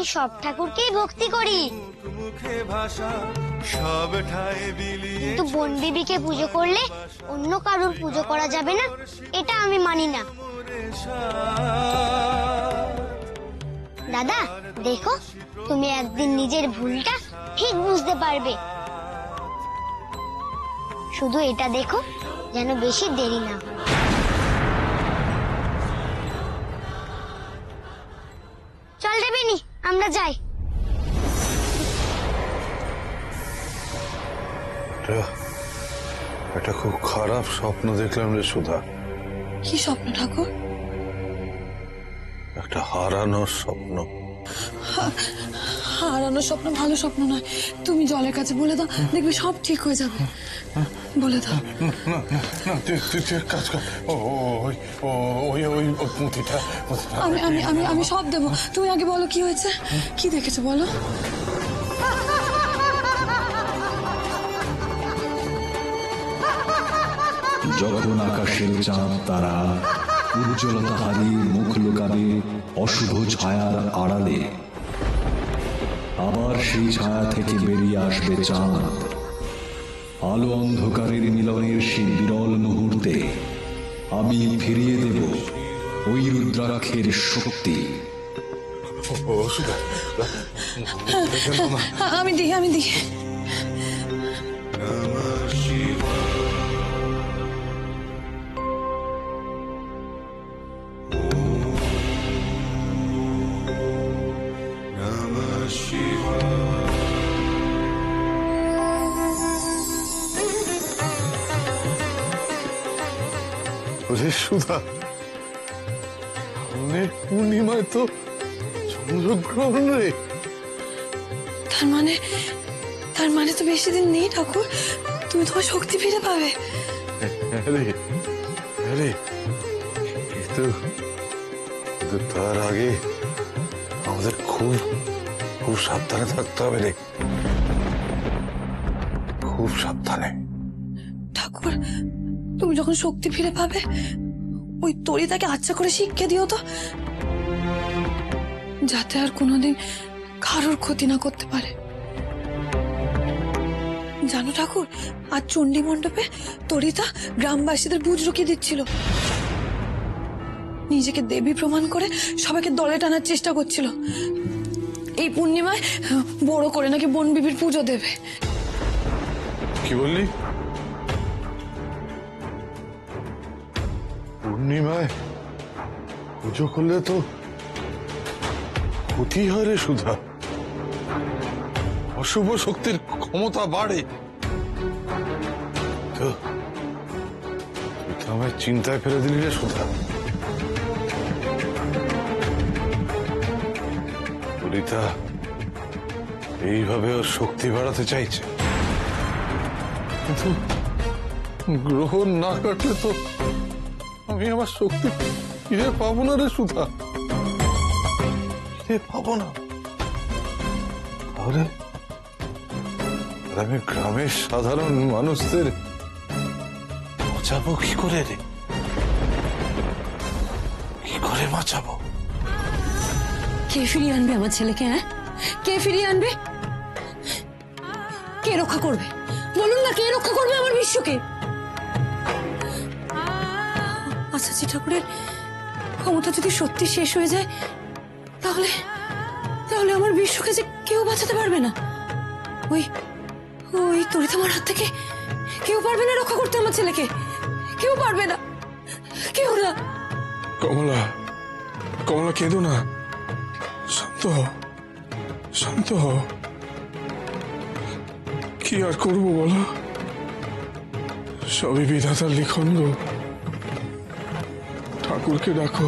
আমি সব ঠাকুরকেই ভক্তি করি, কিন্তু বন বিবিকে পুজো করলে অন্য কারোর পুজো করা যাবে না, এটা আমি মানি না। দাদা দেখো, তুমি একদিন নিজের ভুলটা ঠিক বুঝতে পারবে। শুধু এটা দেখো যেন বেশি দেরি না হয়। চল দেবেনি, আমরা যাই। এটা খুব খারাপ স্বপ্ন দেখলাম রে সুধা। কি স্বপ্ন ঠাকুর? একটা হারানোর স্বপ্ন। হারানোর স্বপ্ন ভালো স্বপ্ন নয়। তুমি জলের কাছে বলে দাও, দেখবে সব ঠিক হয়ে যাবে। বলে দাও। না না না, তুই এক কাজ কর, ওই পুঁথিটা। আমি আমি আমি আমি সব দেবো, তুমি আগে বলো কি হয়েছে, কি দেখেছো বলো। যখন আকাশের চাঁদ তারা উজ্জ্বলতা হারিয়ে মুখ লুকাবে অশুভ ছায়ার আড়ালে, আবার সেই ছায়া থেকে বেরিয়ে আসবে চাঁদ। আলো অন্ধকারের মিলনের সেই বিরল মুহূর্তে আমি ফিরিয়ে দেব ওই রুদ্রাক্ষের শক্তি। আমি দিই, আমি দিই। সুধা, অনেক পূর্ণিমায় তো চন্দ্রগ্রহণ রে। তার মানে তো বেশি দিন নেই ঠাকুর, তুমি তোমার শক্তি ফিরে পাবে। কিন্তু তার আগে আমাদের খুব খুব সাবধানে থাকতে হবে রে, খুব সাবধানে। ঠাকুর, তুমি যখন শক্তি ফিরে পাবে ওই তরিতাকে আচ্ছা করে শিক্ষা দিও তো, যাতে আর কোনোদিন কারোর ক্ষতি না করতে পারে। জানো ঠাকুর, আজ চণ্ডী মণ্ডপে তরিতা গ্রামবাসীদের বুঝ রুকিয়ে দিচ্ছিল, নিজেকে দেবী প্রমাণ করে সবাইকে দলে টানার চেষ্টা করছিল। এই পূর্ণিমায় বড় করে নাকি বন বিবির পুজো দেবে। কি বললি? পূর্ণিমায় পুজো করলে তো ক্ষতি হয় রে সুধা, অশুভ শক্তির ক্ষমতা বাড়ে। তো তুই তো আমায় চিন্তায় ফেলে দিলি রে সুধা। ললিতা এইভাবে ওর শক্তি বাড়াতে চাইছে, কিন্তু গ্রহণ না কাটলে তো আমি আমার শক্তি ফিরে পাবো না রে সুধা, ফিরে পাবো না। তাহলে আমি গ্রামের সাধারণ মানুষদের বাঁচাবো কি করে রে? কি করে বাঁচাবো? কে ফিরিয়ে আনবে আমার ছেলেকে? হ্যাঁ, কে ফিরিয়ে আনবে? কে রক্ষা করবে বলুন না, কে রক্ষা করবে আমার বিশ্বকে? আচ্ছা, ঠাকুরের ক্ষমতা যদি সত্যি শেষ হয়ে যায়, তাহলে তাহলে আমার বিশ্বকে যে কেউ বাঁচাতে পারবে না। ওই ওই তরিতামার হাত থেকে কেউ পারবে না রক্ষা করতে আমার ছেলেকে, কেউ পারবে না, কেউ না। কমলা, কমলা কেঁদো না, শান্ত হও, শান্ত হও। কি আর করবো বলো, সবই বিধাতার লিখন গো। ঠাকুরকে ডাকো,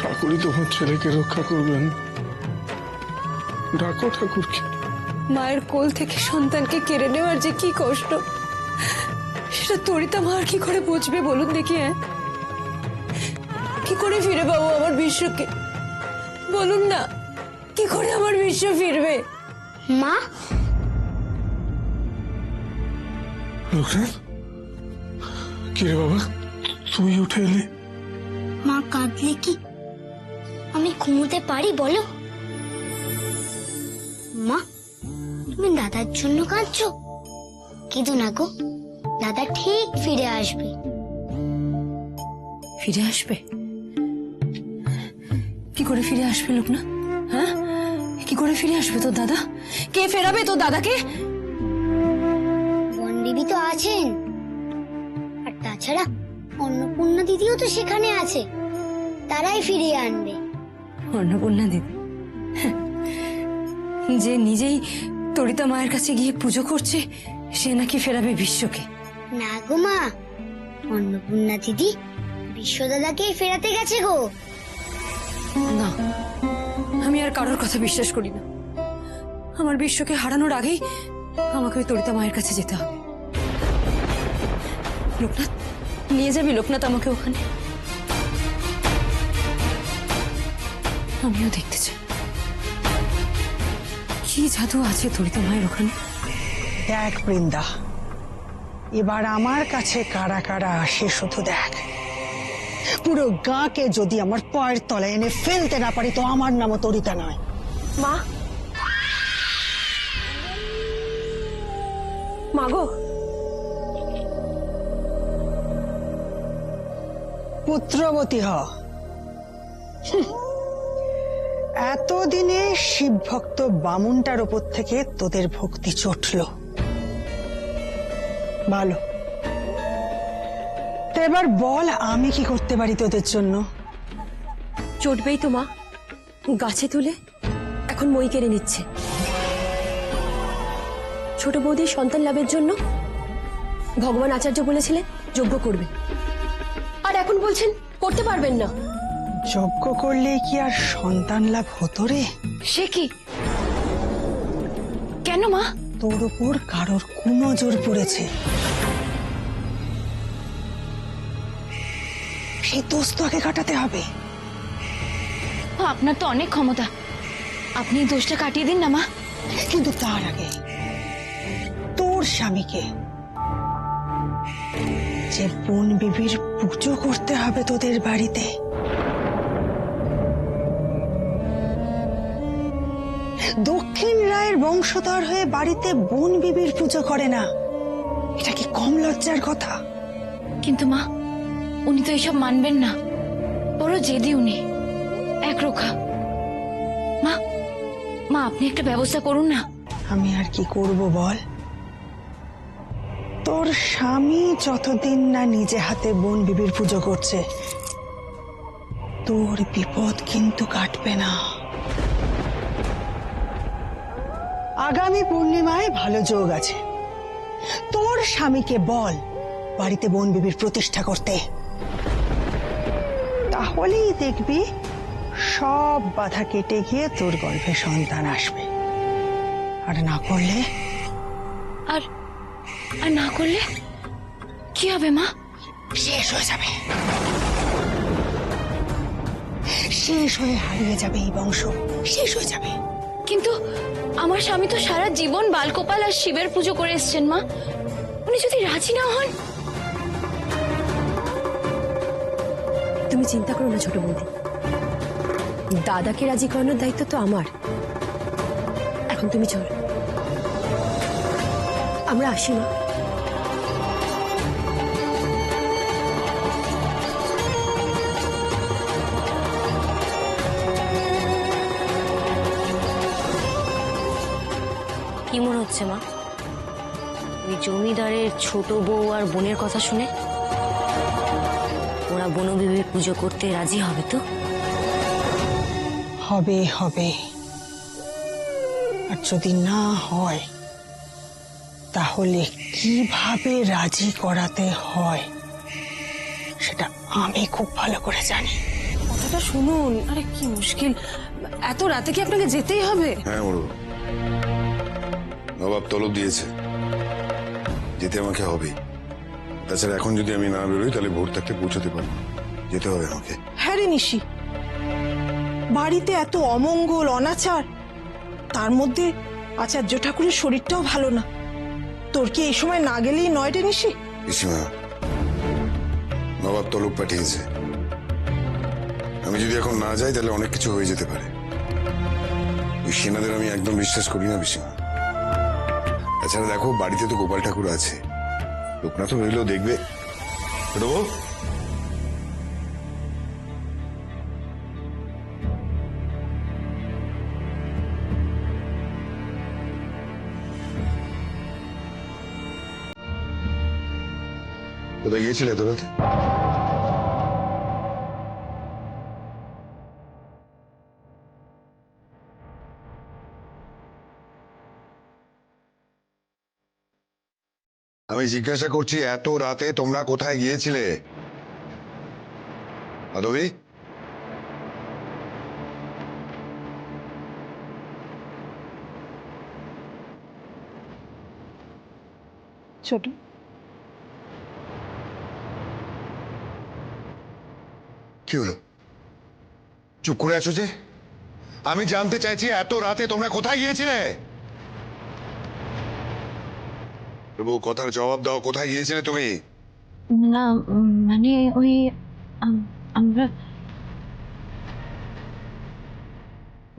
ঠাকুরই তোমার ছেলেকে রক্ষা করবেন। ডাকো ঠাকুরকে। মায়ের কোল থেকে সন্তানকে কেড়ে নেওয়ার যে কি কষ্ট, সেটা তরিতা মা আর কি করে বুঝবে বলুন দেখি? হ্যাঁ, কি করে ফিরে পাবো আমার বিশ্বকে বলুন না, কি করে আমার বিশ্ব ফিরবে? মা, লোকনাথ, কি রে বাবা, তুই উঠে এলি? মা কাঁদলে কি আমি ঘুমোতে পারি বলো? মা, তুমি দাদার জন্য কাঁদছো? কিন্তু না গো, দাদা ঠিক ফিরে আসবে। ফিরে আসবে? কি করে ফিরে আসবে লোকনা? হ্যাঁ, কি করে ফিরে আসবে তোর দাদা? কে ফেরাবে তোর দাদাকে? বনবিবি তো আছেন, আর তাছাড়া অন্নপূর্ণা দিদিও তো সেখানে আছে, তারাই ফিরিয়ে আনবে। অন্নপূর্ণা দিদি যে নিজেই তরিতা মায়ের কাছে গিয়ে পুজো করছে, সে নাকি ফেরাবে বিশ্বকে? না গো মা, অন্নপূর্ণা দিদি বিশ্ব দাদাকেই ফেরাতে গেছে গো। না, আমি আর কারোর কথা বিশ্বাস করি না। আমার বিশ্বকে হারানোর আগেই আমাকে ওই তরিতা মায়ের কাছে যেতে হবে। লোকনাথ, নিয়ে যাবি লোকনাথ আমাকে ওখানে? আমিও দেখতে চাই কি জাদু আছে তরিতা মায়ের ওখানে। দেখ বৃন্দা, এবার আমার কাছে কারা কারা আসে শুধু দেখ। পুরো গাঁকে যদি আমার পায়ের তলায় এনে ফেলতে না পারি তো আমার নামও তরিতা নয়। মা, মাগো, পুত্রবতী হ। এতদিনে শিব ভক্ত বামুনটার ওপর থেকে তোদের ভক্তি চটল, ভালো। তো এবার বল আমি কি করতে পারি তোদের জন্য? চটবেই তো মা, গাছে তুলে এখন মই কেড়ে নিচ্ছে। ছোট বৌদির সন্তান লাভের জন্য ভগবান আচার্য বলেছিলেন যজ্ঞ করবে, আর এখন বলছেন করতে পারবেন না। যজ্ঞ করলে কি আর সন্তান লাভ হতো রে? সে কি? কেন মা? তোর উপর কারোর কুনজর পড়েছে, সেই দোষ তো আগে কাটাতে হবে। আপনার তো অনেক ক্ষমতা, আপনি এই দোষটা কাটিয়ে দিন না মা। কিন্তু তার আগে তোর স্বামীকে যে বোন বিবির পুজো করতে হবে তোদের বাড়িতে, দক্ষিণ রায়ের বংশধর হয়ে বাড়িতে বোন বিবির পুজো করে না, এটা কি কম লজ্জার কথা? কিন্তু মা, উনি তো এসব মানবেন না, বড় জেদি উনি, একরোখা। মা, মা আপনি একটা ব্যবস্থা করুন না। আমি আর কি করব বল? তোর স্বামী যতদিন না নিজে হাতে বোন বিবির পুজো করছে, তোর বিপদ কিন্তু কাটবে না। আগামী পূর্ণিমায় ভালো যোগ আছে, তোর স্বামীকে বল বাড়িতে বোন বিবির প্রতিষ্ঠা করতে, তাহলেই দেখবি সব বাধা কেটে গিয়ে তোর গর্ভে সন্তান আসবে। আর না করলে? আর না করলে কি হবে মা? শেষ হয়ে যাবে, শেষ হয়ে হারিয়ে যাবে এই বংশ, শেষ হয়ে যাবে। কিন্তু আমার স্বামী তো সারা জীবন বালগোপাল আর শিবের পুজো করে এসছেন মা, উনি যদি রাজি না হন? তুমি চিন্তা করো না ছোট বৌদি, দাদাকে রাজি করানোর দায়িত্ব তো আমার। এখন তুমি চল, আমরা আসি মা। কি মনে হচ্ছে মা, ওই জমিদারের ছোট বউ আর বোনের কথা শুনে ওরা বনবিবির পুজো করতে রাজি হবে তো? হবে হবে, আর যদি না হয় তাহলে কিভাবে রাজি করাতে হয় সেটা আমি খুব ভালো করে জানি। কথাটা শুনুন। আরে কি মুশকিল, এত রাতে কি আপনাকে যেতেই হবে? হ্যাঁ ওর নবাব তলব দিয়েছে, যেতে আমাকে হবে। তাছাড়া এখন যদি আমি না বেরোই তাহলে ভোর থাকতে পৌঁছতে পারবো, যেতে হবে আমাকে। হ্যাঁ রে নিশি, বাড়িতে এত অমঙ্গল অনাচার, তার মধ্যে আচার্য ঠাকুরের শরীরটাও ভালো না, তোর কি এই সময় না গেলেই নয় রে নিশি? পিসিমা, নবাব তলব পাঠিয়েছে, আমি যদি এখন না যাই তাহলে অনেক কিছু হয়ে যেতে পারে। ওই সেনাদের আমি একদম বিশ্বাস করি না পিসিমা। তাছাড়া দেখো, বাড়িতে তো গোপাল ঠাকুর আছে, লোকনাথ রইলেও দেখবে। ছোট বউ, কোথায় গিয়েছিলে এত রাতে? আমি জিজ্ঞাসা করছি, এত রাতে তোমরা কোথায় গিয়েছিলে? মাধবী, ছোট, কি হলো? চুপ করে আছো যে? আমি জানতে চাইছি এত রাতে তোমরা কোথায় গিয়েছিলে? প্রভু, কথার জবাব দাও, কোথায় গিয়েছিলে তুমি? না মানে ওই আমরা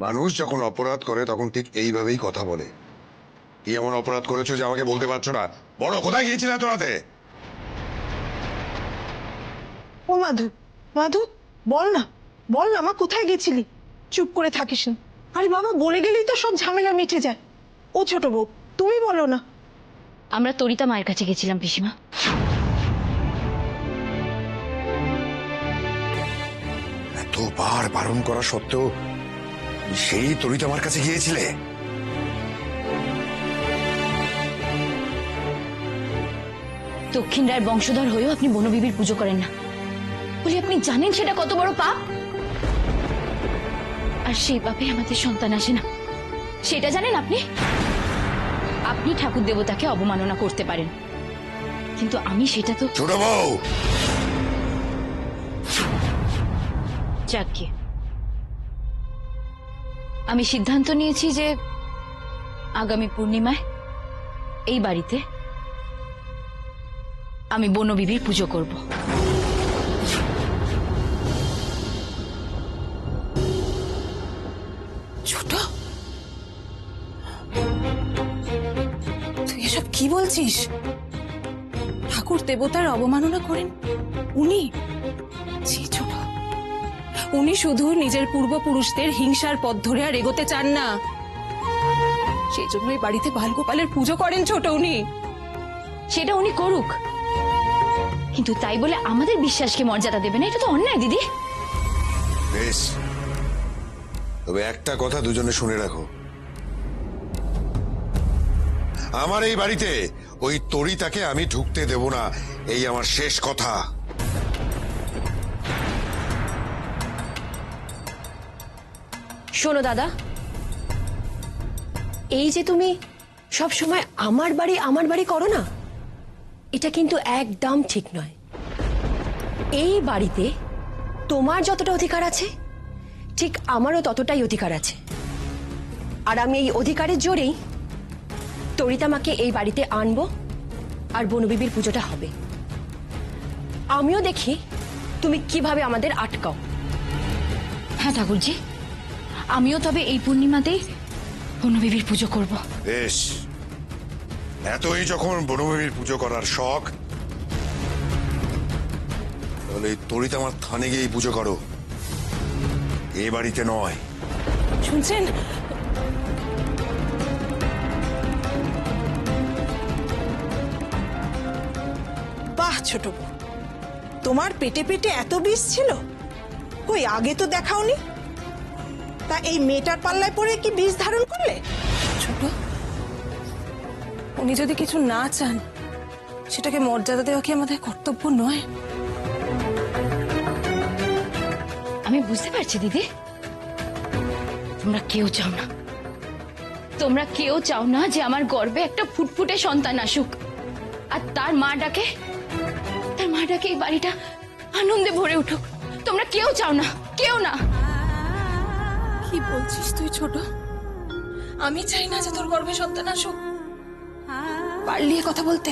মানুষ যখন অপরাধ করে তখন ঠিক এইভাবেই কথা বলে। কি এমন অপরাধ করেছো যে আমাকে বলতে পারছো না? বলো, কোথায় গিয়েছিলে এত রাতে? ও মাধু, মাধু, বল না, বল না মা, কোথায় গেছিলি? চুপ করে থাকিস না। আরে বাবা, বলে গেলেই তো সব ঝামেলা মিটে যায়। ও ছোট বউ, তুমি বলো না। আমরা তরিতা মায়ের কাছে গেছিলাম পিসিমা। এতবার বারণ করা সত্ত্বেও সেই তরিত আমার কাছে গিয়েছিলে? দক্ষিণ রায়ের বংশধর হয়েও আপনি বনবিবির পুজো করেন না বলে আপনি জানেন সেটা কত বড় পাপ? আর সেই পাপে আমাদের সন্তান আসে না, সেটা জানেন আপনি? আপনি ঠাকুর দেবতাকে অবমাননা করতে পারেন, কিন্তু আমি সেটা তো। ছোট বউ, যাকে আমি সিদ্ধান্ত নিয়েছি যে আগামী পূর্ণিমায় এই বাড়িতে আমি বনবিবির পুজো করব। ছোট, তুই এসব কি বলছিস? ঠাকুর দেবতার অবমাননা করেন উনি? জি ছোট, উনি শুধু নিজের পূর্বপুরুষদের হিংসার পথ ধরে আর এগোতে চান না, সেই জন্যই বাড়িতে বালগোপালের পুজো করেন ছোট উনি। সেটা উনি করুক, কিন্তু তাই বলে আমাদের বিশ্বাসকে মর্যাদা দেবে না, এটা তো অন্যায় দিদি। বেশ, তবে একটা কথা দুজনে শুনে রাখো, আমার এই বাড়িতে ওই তরিতাকে আমি ঢুকতে দেব না, এই আমার শেষ কথা। শোনো দাদা, এই যে তুমি সব সময় আমার বাড়ি করো না, এটা কিন্তু একদম ঠিক নয়। এই বাড়িতে তোমার যতটা অধিকার আছে, ঠিক আমারও ততটাই অধিকার আছে। আর আমি এই অধিকারের জোরেই তরিতামাকে এই বাড়িতে আনবো, আর বনবিবির পুজোটা হবে। আমিও দেখি তুমি কিভাবে আমাদের আটকাও। হ্যাঁ ঠাকুরজি, আমিও তবে এই পূর্ণিমাতেই বনবিবির পুজো করব। বেশ, এতই যখন বনভূমির পুজো করার শখ, তাহলে এই তরিতা আমার থানে গিয়ে পুজো করো, এ বাড়িতে নয়। শুনছেন? বাহ ছোট বউ, তোমার পেটে পেটে এত বিষ ছিল, কই আগে তো দেখাওনি। তা এই মেয়েটার পাল্লায় পড়ে কি বিষ ধারণ করলে? ছোট, উনি যদি কিছু না চান, সেটাকে মর্যাদা দেওয়া কি আমাদের কর্তব্য নয়? আমি বুঝতে পারছি দিদি, তোমরা কেউ চাও না, তোমরা কেউ চাও না যে আমার গর্ভে একটা ফুটফুটে সন্তান আসুক, আর তার মাটাকে এই বাড়িটা আনন্দে ভরে উঠুক। তোমরা কেউ চাও না, কেউ না। কি বলছিস তুই ছোট? আমি চাই না যে তোর গর্ভে সন্তান আসুক। পারলি এ কথা বলতে?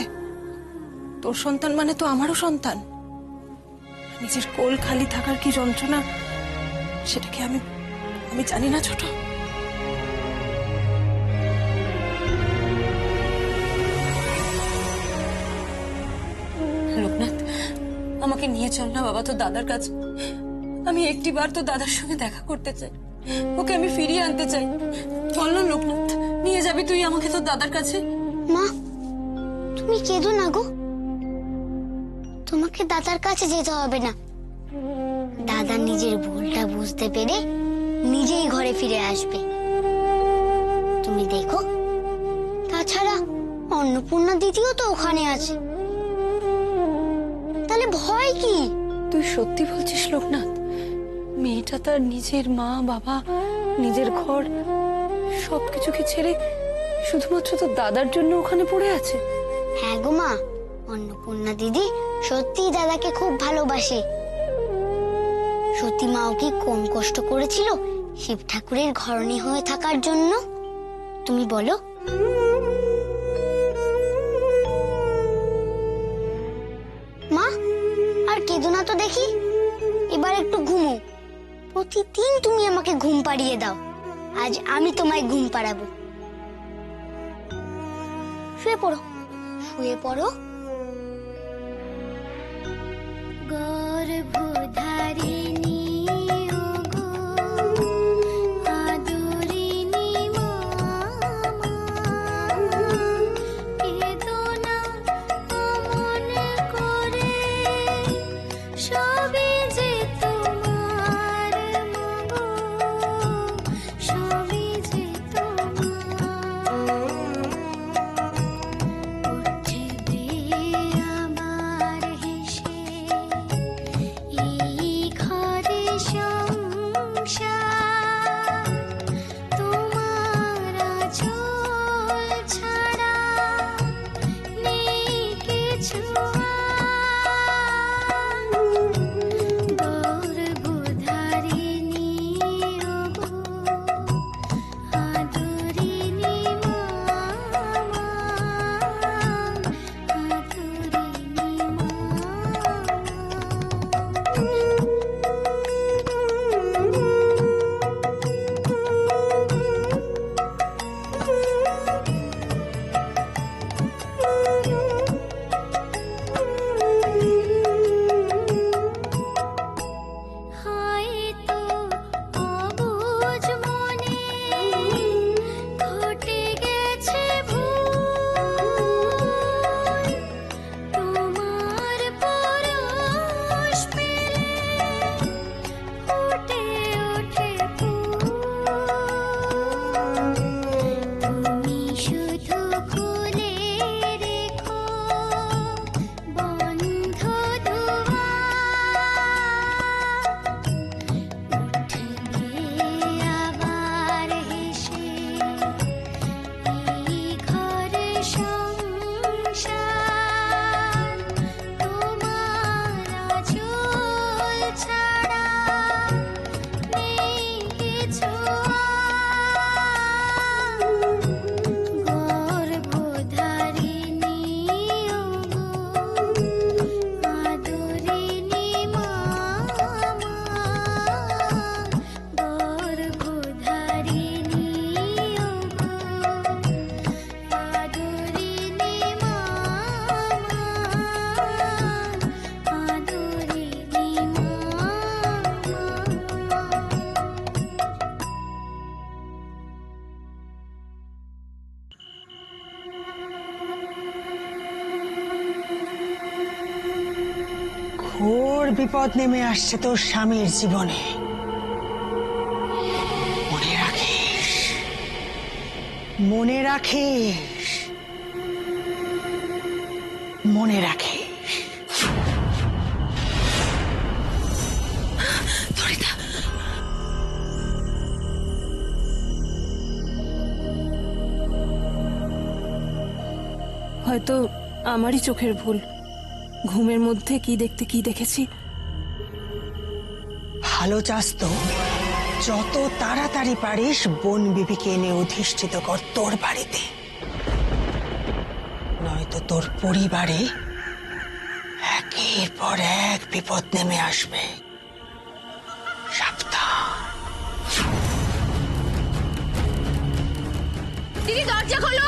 তোর সন্তান মানে তো আমারও সন্তান। নিজের কোল খালি থাকার কি যন্ত্রণা, সেটাকে আমি জানি না ছোট? আমাকে নিয়ে চল না বাবা তোর দাদার কাছে। আমি একটিবার তো দাদার সঙ্গে দেখা করতে চাই, ওকে আমি ফিরিয়ে আনতে চাই। বল না লোকনাথ, নিয়ে যাবি তুই আমাকে তোর দাদার কাছে? মা তুমি কেঁদো না গো, তোমাকে দাদার কাছে যেতে হবে না। দাদা নিজের ভুলটা বুঝতে পেরে নিজেই ঘরে ফিরে আসবে, তুমি দেখো। তাছাড়া অন্নপূর্ণা দিদিও তো ওখানে আছে, তাহলে ভয় কি? তুই সত্যি বলছিস লোকনাথ? মেয়েটা তার নিজের মা বাবা, নিজের ঘর সবকিছুকে ছেড়ে শুধুমাত্র তোর দাদার জন্য ওখানে পড়ে আছে? হ্যাঁ গো মা, অন্নপূর্ণা দিদি সত্যিই দাদাকে খুব ভালোবাসে। সত্যি মাও কি কম কষ্ট করেছিল শিব ঠাকুরের ঘরণী হয়ে থাকার জন্য? তুমি বলো। মা আর কেঁদো না তো দেখি, এবার একটু ঘুমো। প্রতিদিন তুমি আমাকে ঘুম পাড়িয়ে দাও, আজ আমি তোমায় ঘুম পাড়াবো। শুয়ে পড়ো, শুয়ে পড়ো। গর্ভধারিণী ওগো আদরিণী মা, কেঁদো না অমন করে, সবই যে তোমার মাগো, সবই যে তোমার। উঠবে আমার হেসে এই ঘরে সংসার, তোমার আঁচল ছাড়া নেই কিছু। গর্ভধারিণী ওগো আদরিণী মা, আদরিণী মা। হয়তো অবুঝ মনে ঘটে গেছে ভুল, তোমার পরশ পেলে ফুটে ওঠে ফুল। তুমি শুধু খুলে রেখো বন্ধ দুয়ার, উঠবে আবার হেসে এই ঘরে সংসার, তোমার আঁচল ছাড়া নেই কিছু। গর্ভধারিণী ওগো আদরিণী মা, গর্ভধারিণী ওগো আদরিণী মা, আদরিণী মা। ঘোর বিপদ নেমে আসছে তোর স্বামীর জীবনে, মনে রাখিস, মনে রাখিস, মনে রাখিস। ধরিতা, হয়তো আমারই চোখের ভুল, ঘুমের মধ্যে কি দেখতে কি দেখেছি। ভালো চাস তো যত তাড়াতাড়ি পারিস বোন বিবিকে এনে অধিষ্ঠিত কর তোর বাড়িতে, নয়তো তোর পরিবারে একের পর এক বিপদ নেমে আসবে। সাবধান। দিদি দরজা খোলো।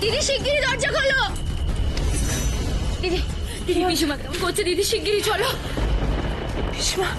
দিদি শিগগিরই দরজা খোলো। দিদি দিদি পিসিমা কেমন করছে? দিদি শিগগিরই চলো। পিসমা